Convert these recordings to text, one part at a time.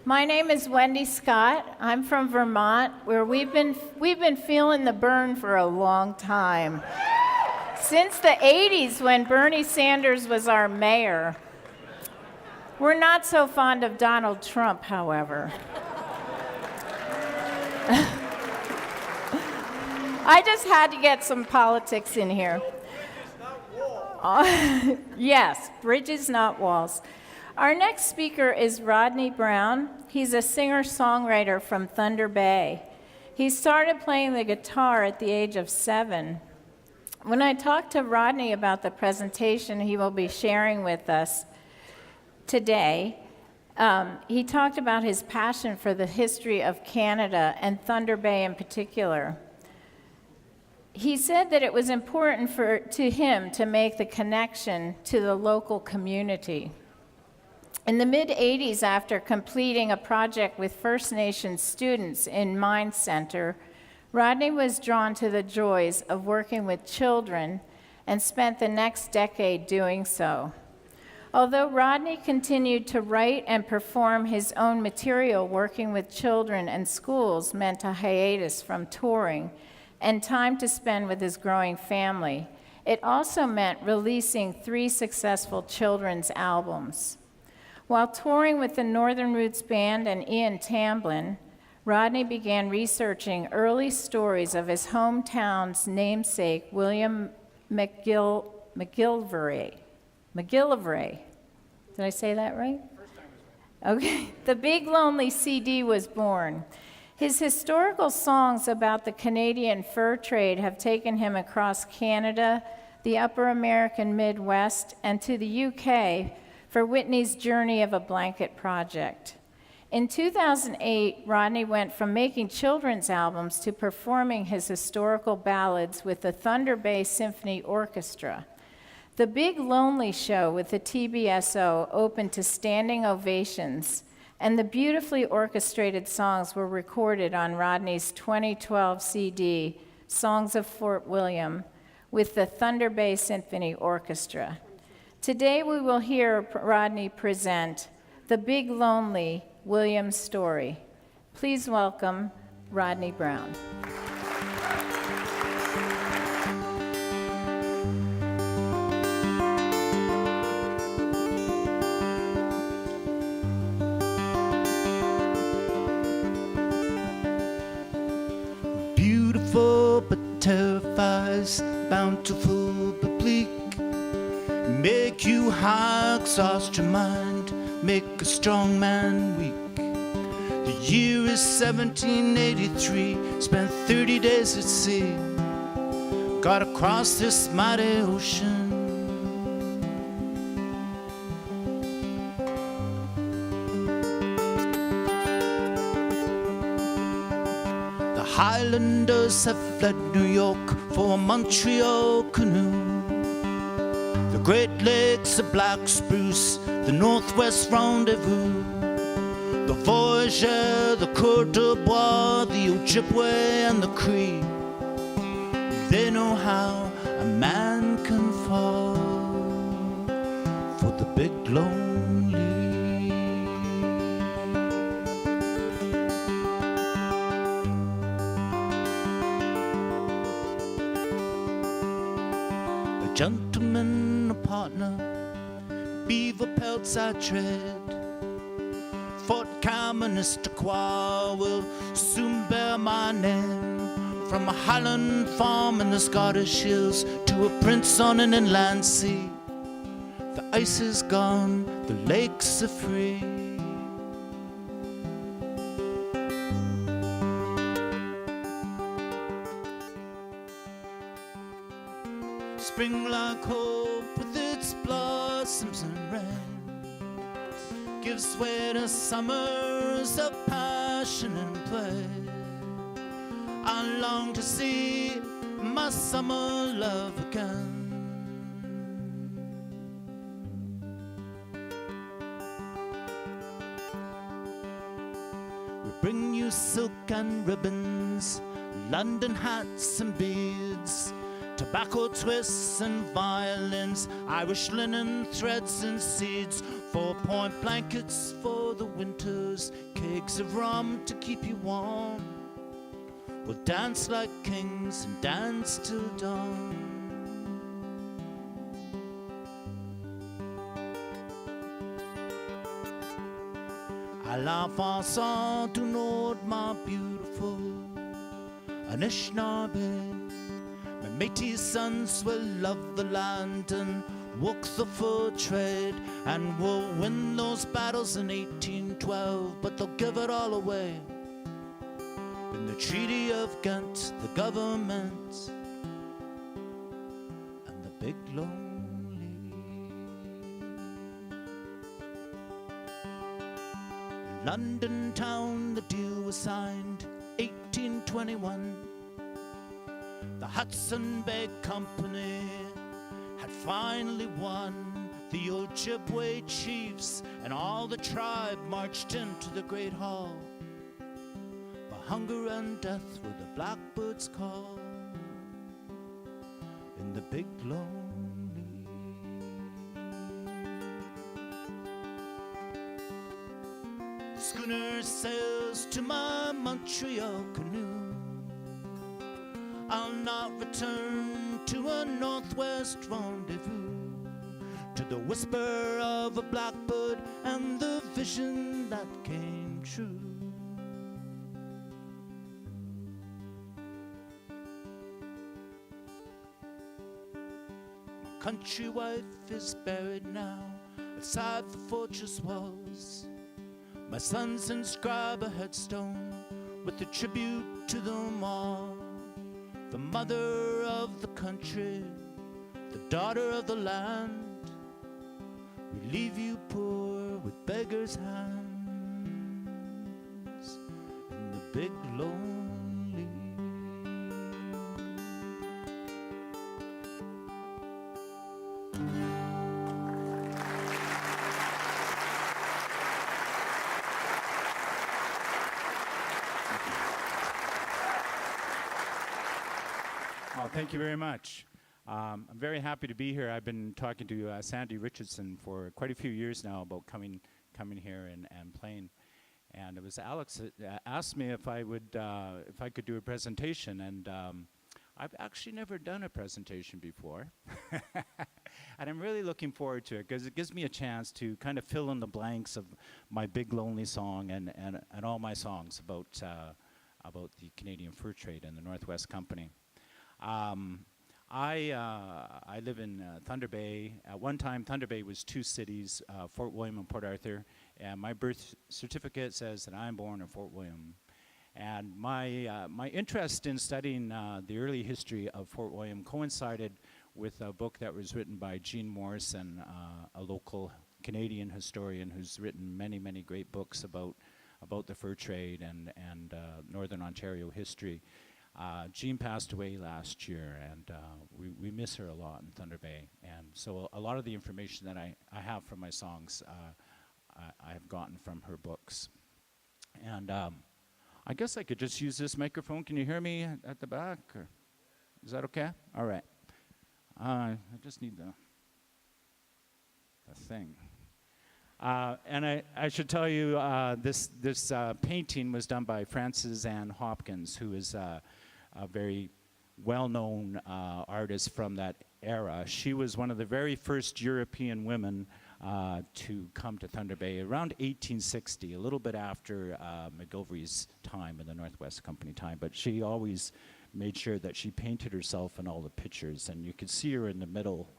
My name is Wendy Scott. I'm from Vermont, where we've been feeling the burn for a long time. Since the 80s, when Bernie Sanders was our mayor. We're not so fond of Donald Trump, however. I just had to get some politics in here. Yes, bridges, not walls. Our next speaker is Rodney Brown. He's a singer-songwriter from Thunder Bay. He started playing the guitar at the age of 7. When I talked to Rodney about the presentation he will be sharing with us today, he talked about his passion for the history of Canada and Thunder Bay in particular. He said that it was important to him to make the connection to the local community. In the mid-'80s, after completing a project with First Nations students in Mine Center, Rodney was drawn to the joys of working with children and spent the next decade doing so. Although Rodney continued to write and perform his own material, working with children and schools meant a hiatus from touring and time to spend with his growing family. It also meant releasing 3 successful children's albums. While touring with the Northern Roots Band and Ian Tamblyn, Rodney began researching early stories of his hometown's namesake, William McGillivray. Did I say that right? First time was right. Okay. The Big Lonely CD was born. His historical songs about the Canadian fur trade have taken him across Canada, the upper American Midwest, and to the UK for Whitney's Journey of a Blanket project. In 2008, Rodney went from making children's albums to performing his historical ballads with the Thunder Bay Symphony Orchestra. The Big Lonely Show with the TBSO opened to standing ovations, and the beautifully orchestrated songs were recorded on Rodney's 2012 CD, Songs of Fort William, with the Thunder Bay Symphony Orchestra. Today we will hear Rodney present The Big Lonely William Story. Please welcome Rodney Brown. Beautiful but terrifies, bountiful but bleak. Make you high, exhaust your mind, make a strong man weak. The year is 1783, spent 30 days at sea, got across this mighty ocean. The Highlanders have fled New York for a Montreal canoe. The Great Lakes, the Black Spruce, the Northwest Rendezvous, the Voyageur, the Cote d'Ivoire, the Ojibwe and the Cree. They know how a man can fall for the big lonely. A gentleman, a partner, beaver pelts I tread. Fort Kaministiquia will soon bear my name. From a Highland farm in the Scottish hills to a prince on an inland sea. The ice is gone, the lakes are free. Spring like hope with its blossoms and rain gives way to summers of passion and play. I long to see my summer love again. We bring you silk and ribbons, London hats and beads, tobacco twists and violins, Irish linen threads and seeds, 4-point blankets for for the winters, kegs of rum to keep you warm. We'll dance like kings and dance till dawn. À l'enfant du Nord, my beautiful Anishinaabe. My Métis sons will love the land and walk the fur trade, and will win those battles in 1812, but they'll give it all away in the Treaty of Ghent, the government and the big lonely. In London town the deal was signed 1821. The Hudson Bay Company had finally won. The Ojibwe chiefs and all the tribe marched into the great hall. But hunger and death were the blackbird's call in the big lonely. The schooner sails to my Montreal canoe. I'll not return to a northwest rendezvous, to the whisper of a blackbird and the vision that came true. My country wife is buried now outside the fortress walls. My sons inscribe a headstone with a tribute to them all. The mother of the country, the daughter of the land, we leave you poor with beggars' hands in the big lonely. Oh, thank you very much. I'm very happy to be here. I've been talking to Sandy Richardson for quite a few years now about coming here and playing. And it was Alex that asked me if I could do a presentation, and I've actually never done a presentation before. And I'm really looking forward to it because it gives me a chance to kind of fill in the blanks of my Big Lonely song and all my songs about the Canadian fur trade and the Northwest Company. I live in Thunder Bay. At one time, Thunder Bay was two cities, Fort William and Port Arthur, and my birth certificate says that I'm born in Fort William. And my interest in studying the early history of Fort William coincided with a book that was written by Jean Morrison, a local Canadian historian who's written many, many great books about the fur trade and Northern Ontario history. Jean passed away last year, and we miss her a lot in Thunder Bay. And so a lot of the information that I have from my songs, I have gotten from her books. And I guess I could just use this microphone. Can you hear me at the back? Or is that okay? All right. I just need the thing. And I should tell you, this painting was done by Frances Ann Hopkins, who is a very well-known artist from that era. She was one of the very first European women to come to Thunder Bay around 1860, a little bit after McGilvery's time in the Northwest Company time. But she always made sure that she painted herself in all the pictures, and you could see her in the middle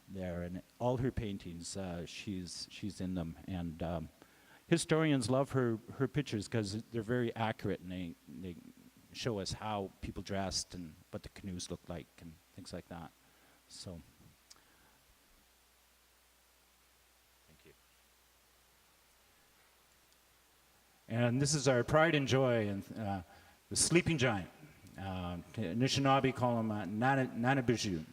there, and all her paintings, she's in them. And historians love her pictures because they're very accurate, and they show us how people dressed and what the canoes looked like and things like that. So, thank you. And this is our pride and joy, and the sleeping giant. Anishinaabe call him Nanabiju.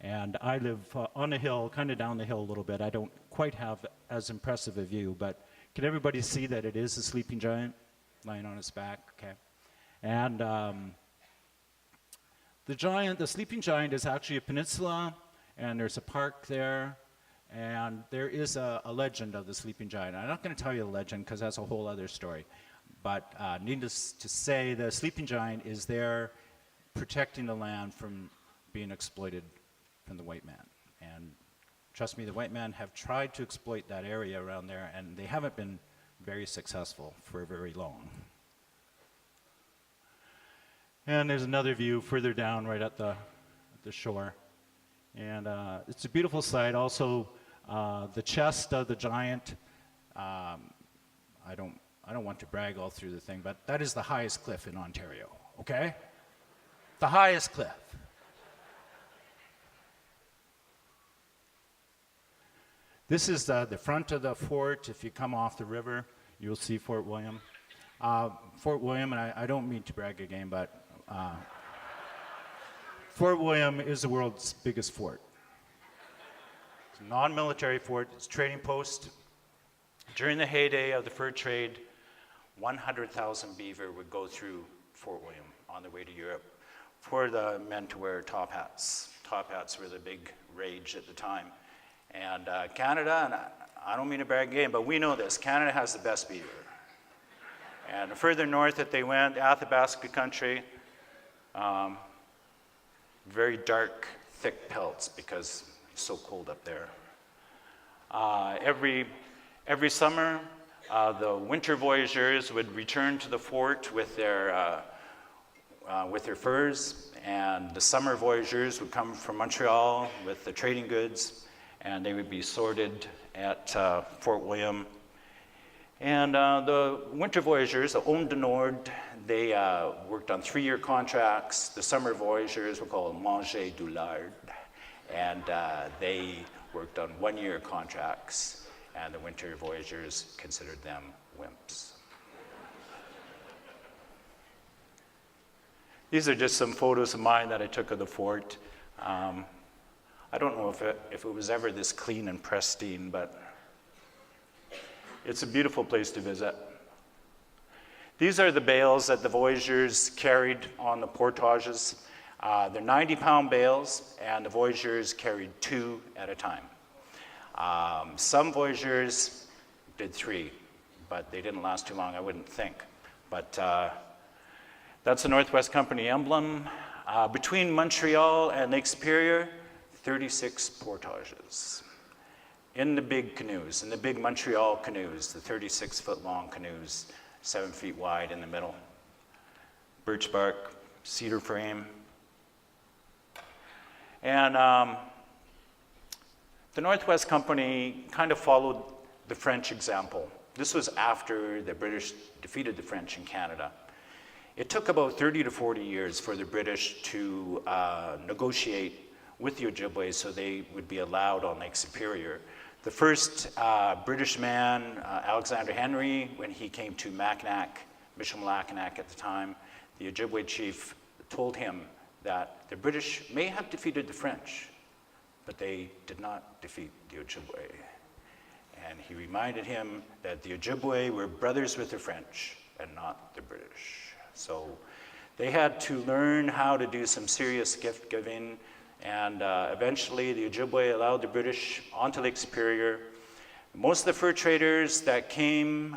And I live on a hill, kind of down the hill a little bit. I don't quite have as impressive a view, but can everybody see that it is a sleeping giant lying on its back? Okay. And the sleeping giant is actually a peninsula, and there's a park there. And there is a legend of the sleeping giant. I'm not going to tell you the legend because that's a whole other story. But needless to say, the sleeping giant is there protecting the land from being exploited from the white man. And trust me, the white men have tried to exploit that area around there, and they haven't been very successful for very long. And there's another view further down right at the shore. And it's a beautiful sight. Also, the chest of the giant, I don't want to brag all through the thing, but that is the highest cliff in Ontario, okay? The highest cliff. This is the front of the fort. If you come off the river, you'll see Fort William. Fort William, and I don't mean to brag again, but Fort William is the world's biggest fort. It's a non-military fort. It's a trading post. During the heyday of the fur trade, 100,000 beaver would go through Fort William on their way to Europe for the men to wear top hats. Top hats were the big rage at the time. And Canada, and I don't mean to brag again, but we know this, Canada has the best beaver. And the further north that they went, Athabasca country, very dark, thick pelts because it's so cold up there. Every summer, the winter voyageurs would return to the fort with their furs, and the summer voyageurs would come from Montreal with the trading goods, and they would be sorted at Fort William. And the winter voyageurs, the Homme du Nord, they worked on 3-year contracts. The summer voyageurs were called Manger du Lard, and they worked on 1-year contracts, and the winter voyageurs considered them wimps. These are just some photos of mine that I took of the fort. I don't know if it was ever this clean and pristine, but it's a beautiful place to visit. These are the bales that the voyageurs carried on the portages. They're 90-pound bales, and the voyageurs carried 2 at a time. Some voyageurs did 3, but they didn't last too long, I wouldn't think. But that's the Northwest Company emblem. Between Montreal and Lake Superior, 36 portages. In the big canoes, in the big Montreal canoes, the 36-foot-long canoes, 7 feet wide in the middle. Birch bark, cedar frame. And the Northwest Company kind of followed the French example. This was after the British defeated the French in Canada. It took about 30 to 40 years for the British to negotiate with the Ojibwe so they would be allowed on Lake Superior. The first British man, Alexander Henry, when he came to Mackinac, Michilimackinac at the time, the Ojibwe chief told him that the British may have defeated the French, but they did not defeat the Ojibwe. And he reminded him that the Ojibwe were brothers with the French and not the British. So they had to learn how to do some serious gift giving, and eventually the Ojibwe allowed the British onto Lake Superior. Most of the fur traders that came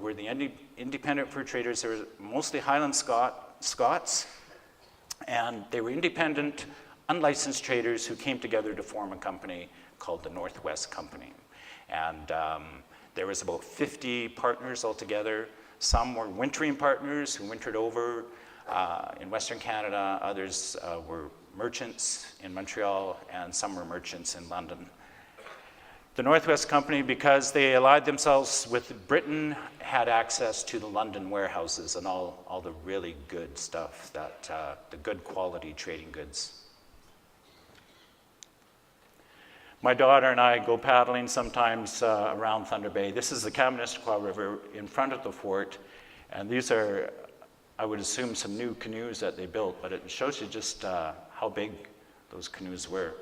were the independent fur traders. They were mostly Highland Scots, and they were independent, unlicensed traders who came together to form a company called the Northwest Company. And there was about 50 partners altogether. Some were wintering partners who wintered over in Western Canada. Others were merchants in Montreal, and some were merchants in London. The Northwest Company, because they allied themselves with Britain, had access to the London warehouses and all the really good stuff, the good quality trading goods. My daughter and I go paddling sometimes around Thunder Bay. This is the Kaministiquia River in front of the fort, and these are, I would assume, some new canoes that they built, but it shows you just how big those canoes were.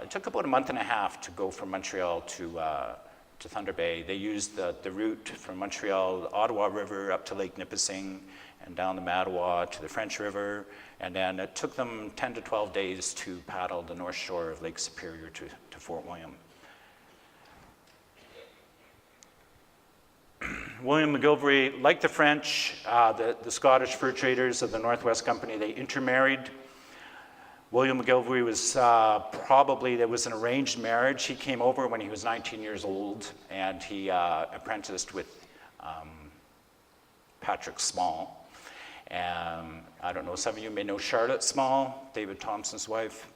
It took about a month and a half to go from Montreal to Thunder Bay. They used the route from Montreal, the Ottawa River, up to Lake Nipissing, and down the Mattawa to the French River, and then it took them 10 to 12 days to paddle the north shore of Lake Superior to Fort William. William McGilvery, like the French, the Scottish fur traders of the Northwest Company, they intermarried. William McGilvery was there was an arranged marriage. He came over when he was 19 years old, and he apprenticed with Patrick Small. And I don't know, some of you may know Charlotte Small, David Thompson's wife.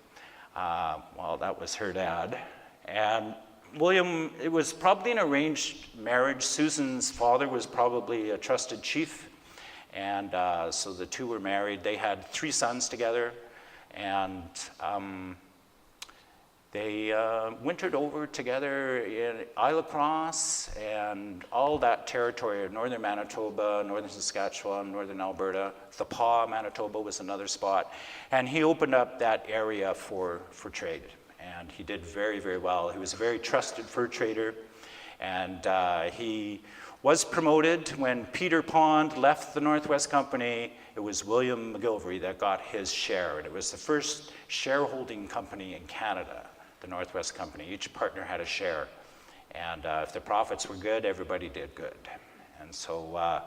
Well, that was her dad. And William, it was probably an arranged marriage. Susan's father was probably a trusted chief, and so the two were married. They had 3 sons together, and they wintered over together in Isle of Cross and all that territory of northern Manitoba, northern Saskatchewan, northern Alberta. The Paw, Manitoba was another spot. And he opened up that area for trade. And he did very, very well. He was a very trusted fur trader. And he was promoted. When Peter Pond left the Northwest Company, it was William McGilvery that got his share. And it was the first shareholding company in Canada, the Northwest Company. Each partner had a share. And if the profits were good, everybody did good. And so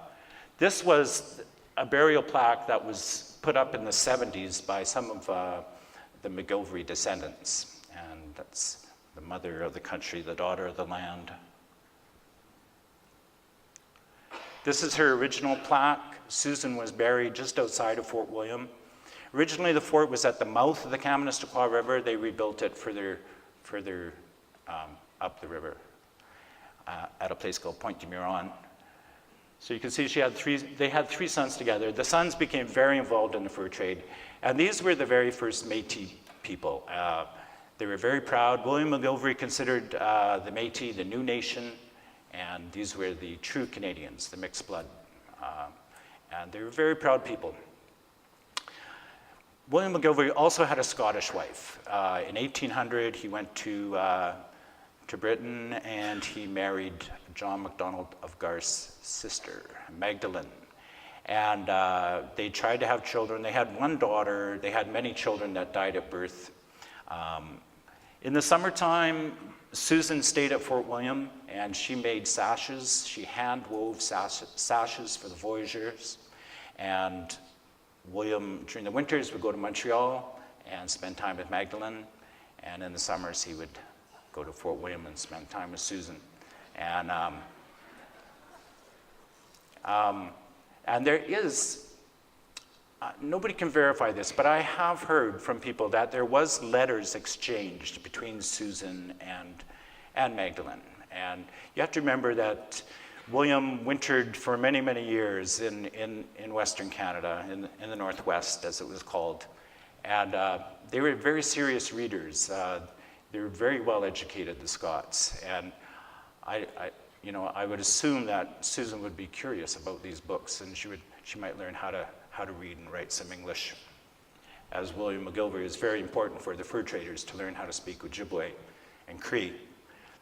this was a burial plaque that was put up in the 70s by some of the McGilvery descendants. And that's the mother of the country, the daughter of the land. This is her original plaque. Susan was buried just outside of Fort William. Originally, the fort was at the mouth of the Kaministiquia River. They rebuilt it further up the river at a place called Pointe du Muron. So you can see they had 3 sons together. The sons became very involved in the fur trade. And these were the very first Métis people. They were very proud. William McGilvery considered the Métis the new nation, and these were the true Canadians, the mixed blood. And they were very proud people. William McGilvery also had a Scottish wife. In 1800, he went to Britain, and he married John MacDonald of Garth's sister, Magdalene. And they tried to have children. They had 1 daughter. They had many children that died at birth. In the summertime, Susan stayed at Fort William, and she made sashes. She hand-wove sashes for the voyageurs. And William, during the winters, would go to Montreal and spend time with Magdalene. And in the summers, he would go to Fort William and spend time with Susan. And there is, nobody can verify this, but I have heard from people that there was letters exchanged between Susan and Magdalene. And you have to remember that William wintered for many, many years in Western Canada, in the Northwest, as it was called. And they were very serious readers. They were very well educated, the Scots. And I would assume that Susan would be curious about these books, and she might learn how to read and write some English. As William McGilvery is very important for the fur traders to learn how to speak Ojibwe and Cree.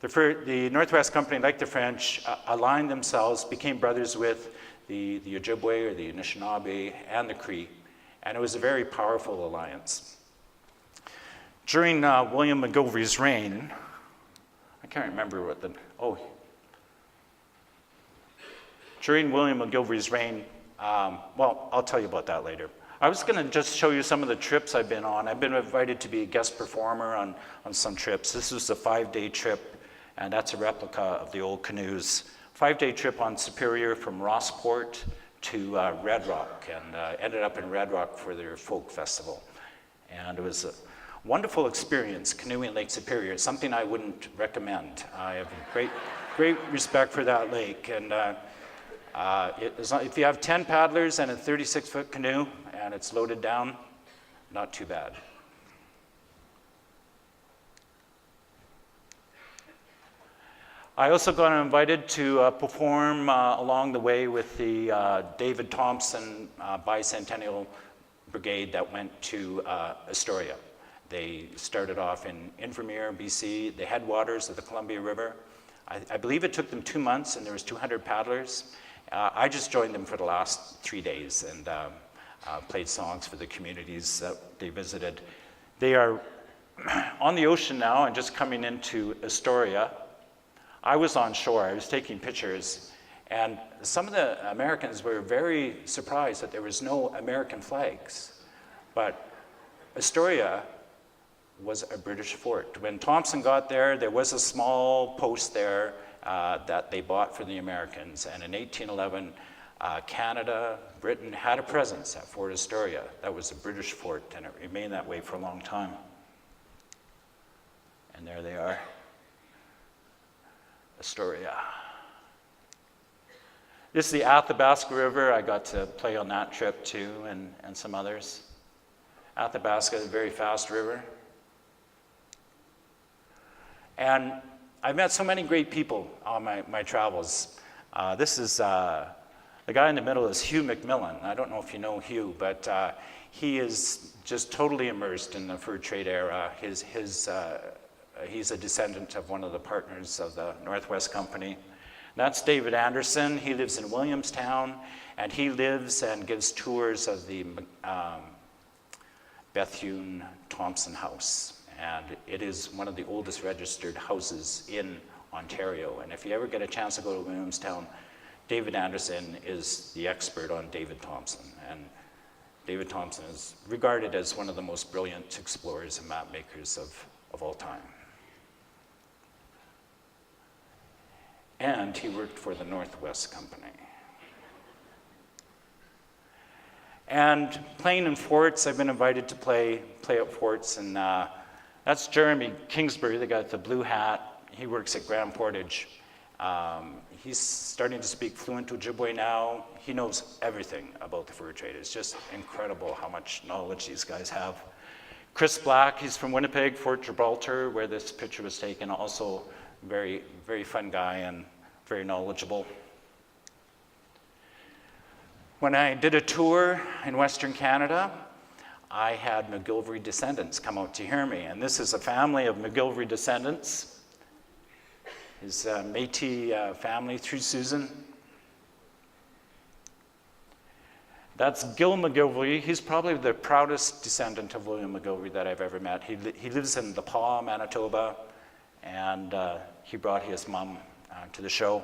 The Northwest Company, like the French, aligned themselves, became brothers with the Ojibwe or the Anishinaabe and the Cree, and it was a very powerful alliance. During William McGilvery's reign, I can't remember during William McGilvery's reign, well, I'll tell you about that later. I was going to just show you some of the trips I've been on. I've been invited to be a guest performer on some trips. This was a 5-day trip, and that's a replica of the old canoes. 5-day trip on Superior from Rossport to Red Rock, and ended up in Red Rock for their folk festival. And it was a wonderful experience, canoeing Lake Superior. It's something I wouldn't recommend. I have great respect for that lake. And if you have 10 paddlers and a 36-foot canoe and it's loaded down, not too bad. I also got invited to perform along the way with the David Thompson Bicentennial Brigade that went to Astoria. They started off in Invermere, BC, the headwaters of the Columbia River. I believe it took them 2 months, and there was 200 paddlers. I just joined them for the last 3 days and played songs for the communities that they visited. They are on the ocean now and just coming into Astoria. I was on shore. I was taking pictures, And some of the Americans were very surprised that there was no American flags. But Astoria was a British fort. When Thompson got there, there was a small post there that they bought for the Americans. And in 1811, Canada, Britain had a presence at Fort Astoria. That was a British fort, and it remained that way for a long time. And there they are, Astoria. This is the Athabasca River. I got to play on that trip too, and some others. Athabasca is a very fast river. And I've met so many great people on my travels. This is, the guy in the middle is Hugh McMillan. I don't know if you know Hugh, but he is just totally immersed in the fur trade era. He's a descendant of one of the partners of the Northwest Company. That's David Anderson. He lives in Williamstown, and he lives and gives tours of the Bethune Thompson House. And it is one of the oldest registered houses in Ontario. And if you ever get a chance to go to Williamstown, David Anderson is the expert on David Thompson. And David Thompson is regarded as one of the most brilliant explorers and map makers of all time. And he worked for the Northwest Company. And playing in forts, I've been invited to play at forts, and that's Jeremy Kingsbury, the guy with the blue hat. He works at Grand Portage. He's starting to speak fluent Ojibwe now. He knows everything about the fur trade. It's just incredible how much knowledge these guys have. Chris Black, he's from Winnipeg, Fort Gibraltar, where this picture was taken. Also very, very fun guy and very knowledgeable. When I did a tour in Western Canada, I had McGilvery descendants come out to hear me. And this is a family of McGilvery descendants. His Métis family through Susan. That's Gil McGilvery. He's probably the proudest descendant of William McGilvery that I've ever met. He lives in The Pas, Manitoba, and he brought his mom to the show.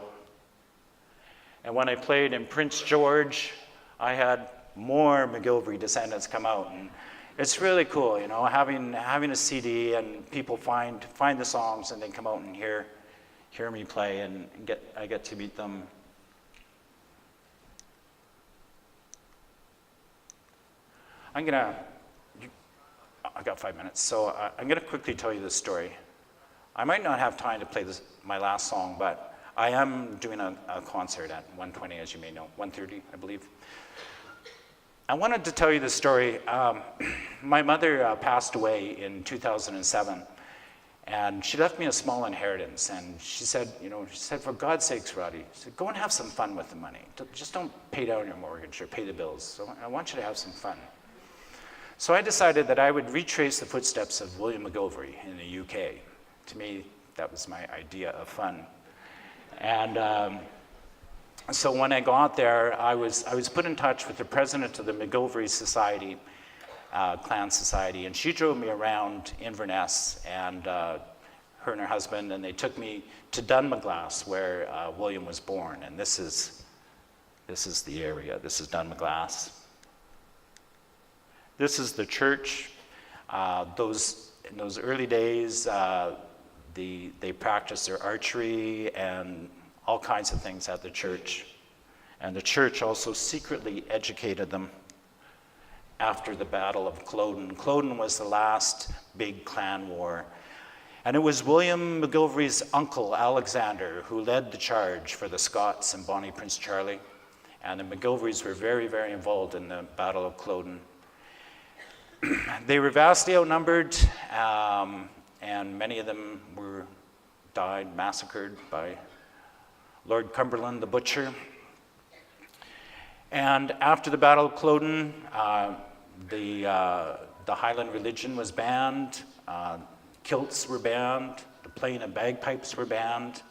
And when I played in Prince George, I had more McGilvery descendants come out, and it's really cool, you know, having a CD and people find the songs and then come out and hear me play, and I get to meet them. I got 5 minutes, so I'm gonna quickly tell you this story. I might not have time to play my last song, but I am doing a concert at 1:20, as you may know, 1:30, I believe. I wanted to tell you this story. My mother passed away in 2007, and she left me a small inheritance. And she said, for God's sakes, Roddy, she said, go and have some fun with the money. Just don't pay down your mortgage or pay the bills. So I want you to have some fun. So I decided that I would retrace the footsteps of William McGilvery in the UK. To me, that was my idea of fun. And so when I got there, I was put in touch with the president of the McGilvery Society, Clan Society, and she drove me around Inverness, and her and her husband, and they took me to Dunmaglass, where William was born. And this is the area. This is Dunmaglass. This is the church. In those early days, they practiced their archery and all kinds of things at the church. And the church also secretly educated them after the Battle of Culloden. Culloden was the last big clan war. And it was William McGilvery's uncle, Alexander, who led the charge for the Scots and Bonnie Prince Charlie. And the McGilverys were very, very involved in the Battle of Culloden. They were vastly outnumbered, and many of them died, massacred by Lord Cumberland the Butcher. And after the Battle of Culloden, the Highland religion was banned, kilts were banned, the playing of bagpipes were banned,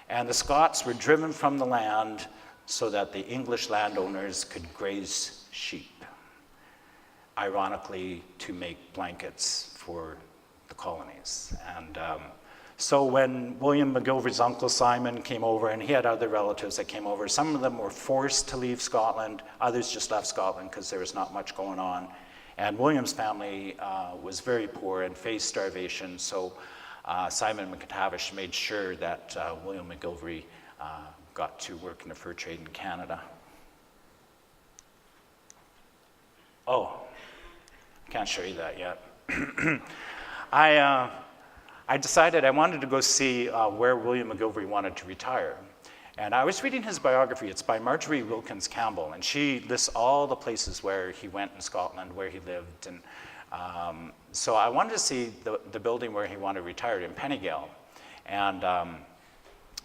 and the Scots were driven from the land so that the English landowners could graze sheep, ironically to make blankets for the colonies. And So when William McGilvery's uncle Simon came over, and he had other relatives that came over, some of them were forced to leave Scotland, others just left Scotland because there was not much going on. And William's family was very poor and faced starvation, so Simon McTavish made sure that William McGilvery got to work in the fur trade in Canada. Oh, can't show you that yet. I decided I wanted to go see where William McGilvery wanted to retire. And I was reading his biography. It's by Marjorie Wilkins Campbell, and she lists all the places where he went in Scotland, where he lived. And so I wanted to see the building where he wanted to retire in Pennygale. And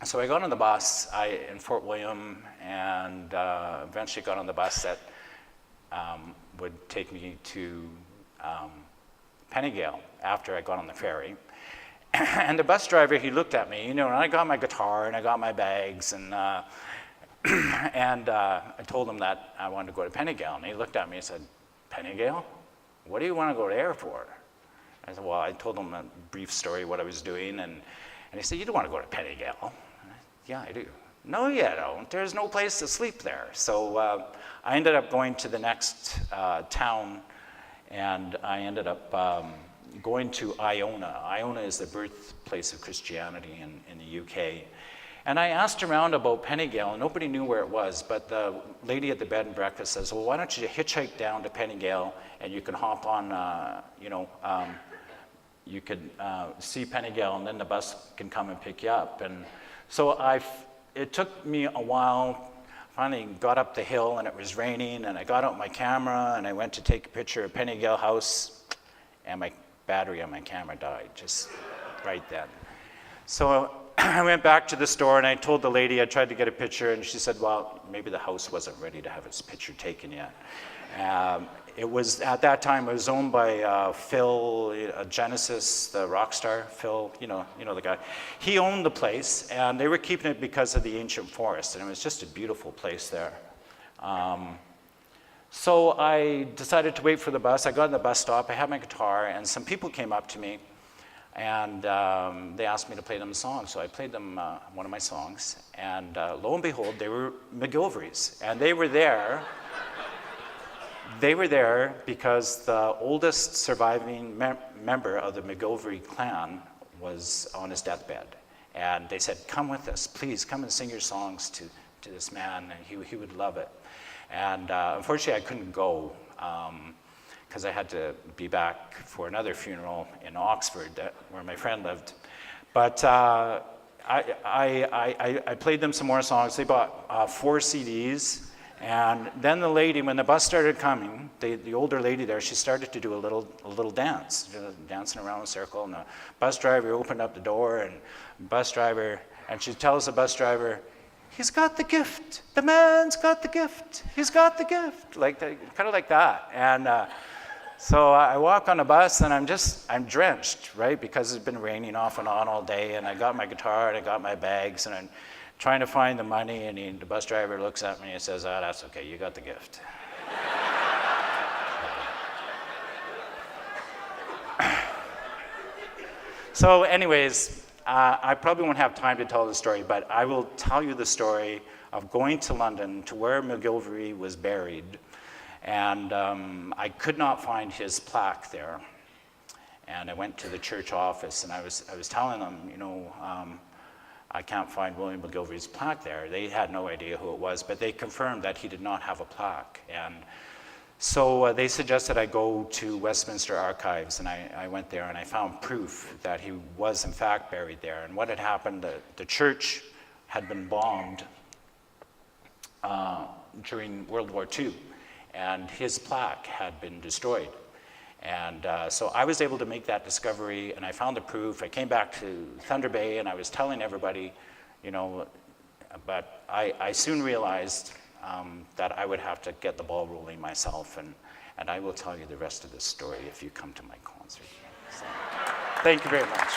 so I got on the bus in Fort William, and eventually got on the bus that would take me to Pennygale after I got on the ferry. And the bus driver, he looked at me, and I got my guitar and I got my bags, and I told him that I wanted to go to Pennygale, and he looked at me and said, "Pennygale? What do you want to go there for?" I said, well, I told him a brief story, what I was doing, and he said, "You don't want to go to Pennygale?" "Yeah, I do." "No, you don't. There's no place to sleep there." So I ended up going to the next town, and I ended up going to Iona. Iona is the birthplace of Christianity in the UK. And I asked around about Pennygale, and nobody knew where it was, but the lady at the bed and breakfast says, "Well, why don't you hitchhike down to Pennygale, and you can hop on, you could see Pennygale, and then the bus can come and pick you up." And so it took me a while. Finally got up the hill, and it was raining, and I got out my camera, and I went to take a picture of Pennygale House, and my battery on my camera died just right then. So I went back to the store, and I told the lady I tried to get a picture, and she said, well, maybe the house wasn't ready to have its picture taken yet. It was, at that time, it was owned by Phil, Genesis, the rock star, Phil, you know the guy. He owned the place, and they were keeping it because of the ancient forest, and it was just a beautiful place there. So I decided to wait for the bus. I got in the bus stop, I had my guitar, and some people came up to me, and they asked me to play them a song. So I played them one of my songs, and lo and behold, they were McGilvery's, and they were there. They were there because the oldest surviving member of the McGilvery clan was on his deathbed. And they said, "Come with us, please, come and sing your songs to this man, and he would love it." And unfortunately, I couldn't go because I had to be back for another funeral in Oxford, where my friend lived. But I played them some more songs. They bought 4 CDs. And then the lady, when the bus started coming, the older lady there, she started to do a little dance, dancing around in a circle. And the bus driver opened up the door, and she tells the bus driver, "He's got the gift. The man's got the gift. He's got the gift." Kind of like that. And so I walk on the bus, and I'm drenched, right? Because it's been raining off and on all day, and I got my guitar, and I got my bags, and I'm trying to find the money, and the bus driver looks at me and says, "Ah, that's okay, you got the gift." So anyways, I probably won't have time to tell the story, but I will tell you the story of going to London to where McGilvery was buried, and I could not find his plaque there. And I went to the church office, and I was telling them, I can't find William McGilvery's plaque there. They had no idea who it was, but they confirmed that he did not have a plaque. And so they suggested I go to Westminster Archives, and I went there, and I found proof that he was in fact buried there. And what had happened, the church had been bombed during World War II, and his plaque had been destroyed. And so I was able to make that discovery, and I found the proof. I came back to Thunder Bay, and I was telling everybody, but I soon realized that I would have to get the ball rolling myself, and I will tell you the rest of this story if you come to my concert. So, thank you very much.